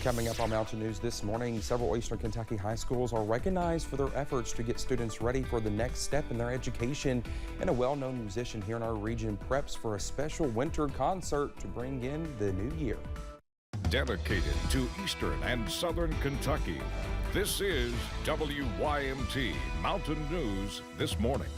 Coming up on Mountain News this morning, several Eastern Kentucky high schools are recognized for their efforts to get students ready for the next step in their education. And a well-known musician here in our region preps for a special winter concert to bring in the new year. Dedicated to Eastern and Southern Kentucky, this is WYMT Mountain News this morning.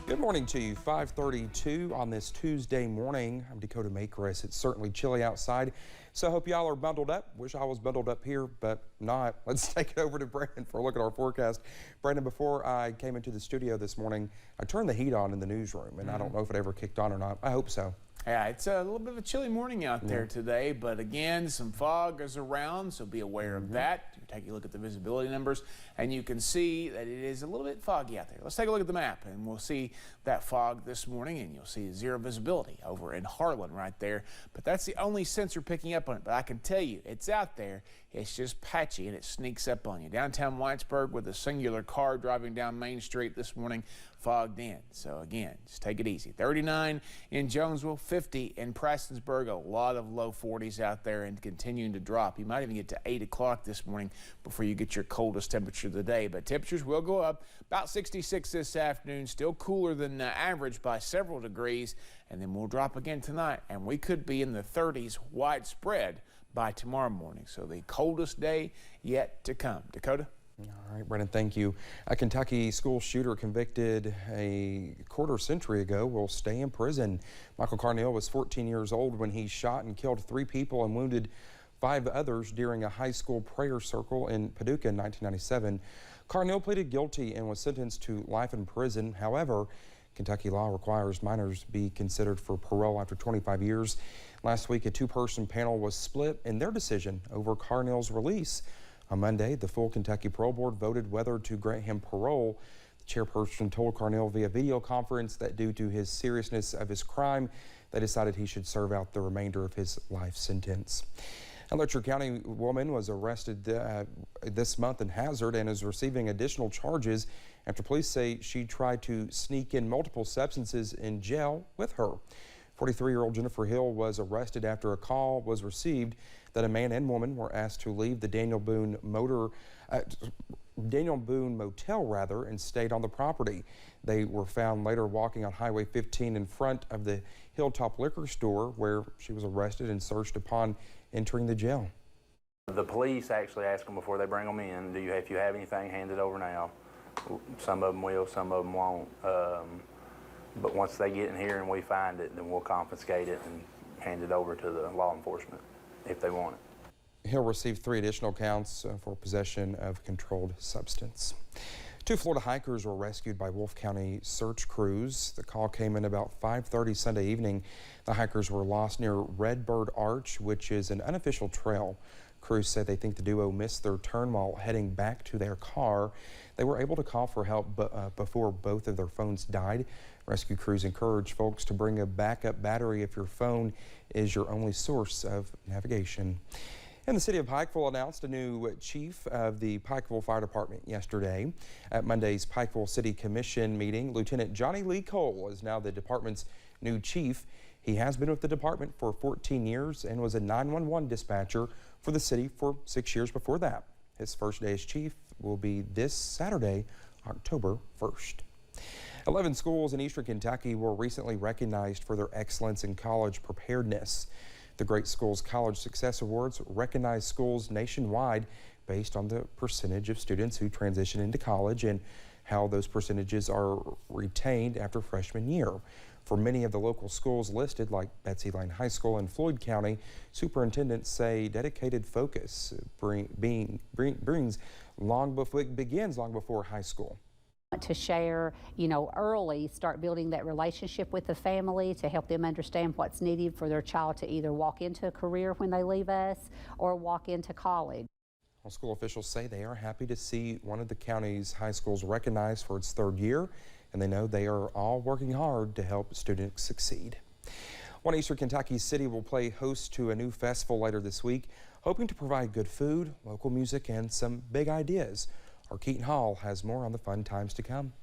Good morning to you. 5:32 on this Tuesday morning. I'm Dakota Makris. It's certainly chilly outside, so I hope y'all are bundled up. Wish I was bundled up here, but not. Let's take it over to Brandon for a look at our forecast. Brandon, before I came into the studio this morning, I turned the heat on in the newsroom, and I don't know if it ever kicked on or not. I hope so. Yeah, it's a little bit of a chilly morning out there today, but again, some fog is around, so be aware of that. Take a look at the visibility numbers, and you can see that it is a little bit foggy out there. Let's take a look at the map, and we'll see that fog this morning, and you'll see zero visibility over in Harlan right there. But that's the only sensor picking up on it. But I can tell you, it's out there. It's just patchy, and it sneaks up on you. Downtown Whitesburg with a singular car driving down Main Street this morning, fogged in. So again, just take it easy. 39 in Jonesville, 50 in Prestonsburg, a lot of low 40s out there and continuing to drop. You might even get to 8 o'clock this morning before you get your coldest temperature of the day. But temperatures will go up about 66 this afternoon, still cooler than average by several degrees, and then we'll drop again tonight, and we could be in the 30s widespread by tomorrow morning. So the coldest day yet to come. Dakota? All right, Brennan, thank you. A Kentucky school shooter convicted a quarter century ago will stay in prison. Michael Carneal was 14 years old when he shot and killed 3 people and wounded 5 others during a high school prayer circle in Paducah in 1997. Carneal pleaded guilty and was sentenced to life in prison. However, Kentucky law requires minors be considered for parole after 25 years. Last week, a 2-person panel was split in their decision over Carneal's release. On Monday, the full Kentucky Parole Board voted whether to grant him parole. The chairperson told Carneal via video conference that due to his seriousness of his crime, they decided he should serve out the remainder of his life sentence. A Letcher County woman was arrested this month in Hazard and is receiving additional charges after police say she tried to sneak in multiple substances in jail with her. 43-year-old Jennifer Hill was arrested after a call was received that a man and woman were asked to leave the Daniel Boone Motel and stayed on the property. They were found later walking on Highway 15 in front of the Hilltop Liquor Store, where she was arrested and searched upon entering the jail. The police actually ask them before they bring them in, if you have anything, hand it over now. Some of them will, some of them won't. But once they get in here and we find it, then we'll confiscate it and hand it over to the law enforcement if they want it. Hill received 3 additional counts for possession of controlled substance. 2 Florida hikers were rescued by Wolfe County search crews. The call came in about 5:30 Sunday evening. The hikers were lost near Redbird Arch, which is an unofficial trail. Crews said they think the duo missed their turn while heading back to their car. They were able to call for help before both of their phones died. Rescue crews encourage folks to bring a backup battery if your phone is your only source of navigation. And the city of Pikeville announced a new chief of the Pikeville Fire Department yesterday. At Monday's Pikeville City Commission meeting, Lieutenant Johnny Lee Cole is now the department's new chief. He has been with the department for 14 years and was a 911 dispatcher for the city for 6 years before that. His first day as chief will be this Saturday, October 1st. 11 schools in Eastern Kentucky were recently recognized for their excellence in college preparedness. The Great Schools College Success Awards recognize schools nationwide based on the percentage of students who transition into college and how those percentages are retained after freshman year. For many of the local schools listed, like Betsy Lane High School in Floyd County, superintendents say dedicated focus begins long before high school. To share, early, start building that relationship with the family to help them understand what's needed for their child to either walk into a career when they leave us or walk into college. Well, school officials say they are happy to see one of the county's high schools recognized for its 3rd year, and they know they are all working hard to help students succeed. One Eastern Kentucky city will play host to a new festival later this week, hoping to provide good food, local music, and some big ideas. Our Keaton Hall has more on the fun times to come.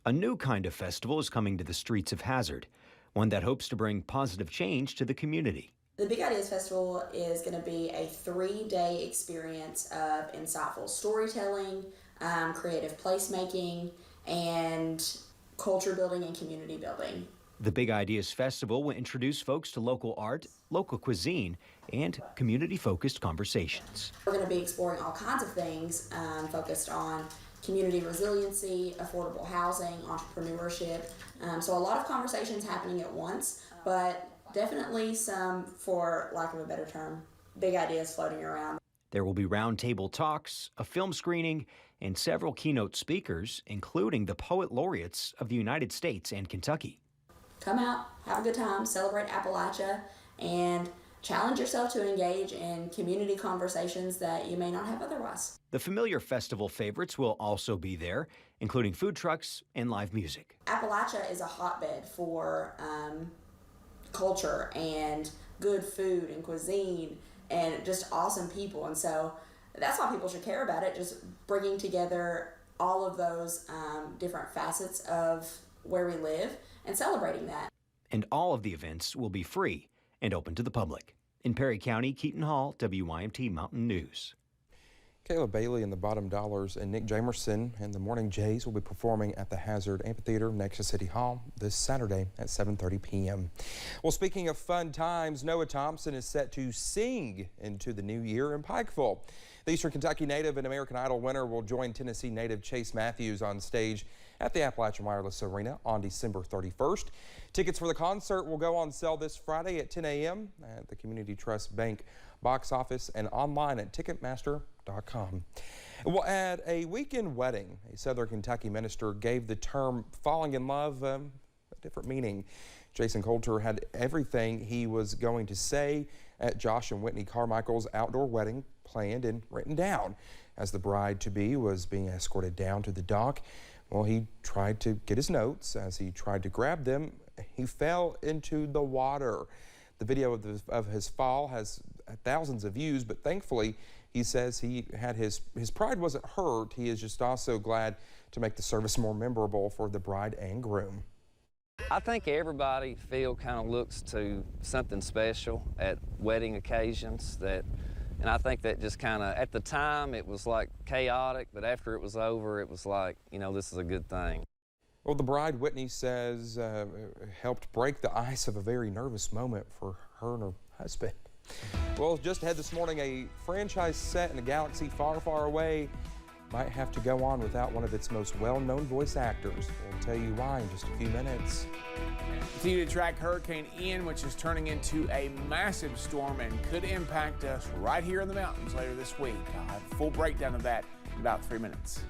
A new kind of festival is coming to the streets of Hazard, one that hopes to bring positive change to the community. The Big Ideas Festival is going to be a 3-day experience of insightful storytelling, creative placemaking, and culture building and community building. The Big Ideas Festival will introduce folks to local art, local cuisine, and community-focused conversations. We're going to be exploring all kinds of things focused on community resiliency, affordable housing, entrepreneurship. So a lot of conversations happening at once, but definitely some, for lack of a better term, big ideas floating around. There will be roundtable talks, a film screening, and several keynote speakers, including the poet laureates of the United States and Kentucky. Come out, have a good time, celebrate Appalachia, and challenge yourself to engage in community conversations that you may not have otherwise. The familiar festival favorites will also be there, including food trucks and live music. Appalachia is a hotbed for culture and good food and cuisine and just awesome people, and so that's why people should care about it, just bringing together all of those different facets of where we live and celebrating that. And all of the events will be free and open to the public. In Perry County, Keaton Hall, WYMT Mountain News. Kayla Bailey and the Bottom Dollars and Nick Jamerson and the Morning Jays will be performing at the Hazard Amphitheater next to City Hall this Saturday at 7:30 p.m. Well, speaking of fun times, Noah Thompson is set to sing into the new year in Pikeville. The Eastern Kentucky native and American Idol winner will join Tennessee native Chase Matthews on stage at the Appalachian Wireless Arena on December 31st. Tickets for the concert will go on sale this Friday at 10 a.m. at the Community Trust Bank box office and online at Ticketmaster.com. We'll add a weekend wedding. A Southern Kentucky minister gave the term falling in love a different meaning. Jason Coulter had everything he was going to say at Josh and Whitney Carmichael's outdoor wedding planned and written down. As the bride-to-be was being escorted down to the dock, well, he tried to get his notes. As he tried to grab them, he fell into the water. The video of his fall has thousands of views, but thankfully, he says his pride wasn't hurt. He is just also glad to make the service more memorable for the bride and groom. I think everybody kind of looks to something special at wedding occasions and I think that just kind of, at the time, it was like chaotic, but after it was over, it was like, this is a good thing. Well, the bride, Whitney, says helped break the ice of a very nervous moment for her and her husband. Well, just ahead this morning, a franchise set in a galaxy far, far away might have to go on without one of its most well-known voice actors. We'll tell you why in just a few minutes. Continue to track Hurricane Ian, which is turning into a massive storm and could impact us right here in the mountains later this week. I'll have a full breakdown of that in about 3 minutes.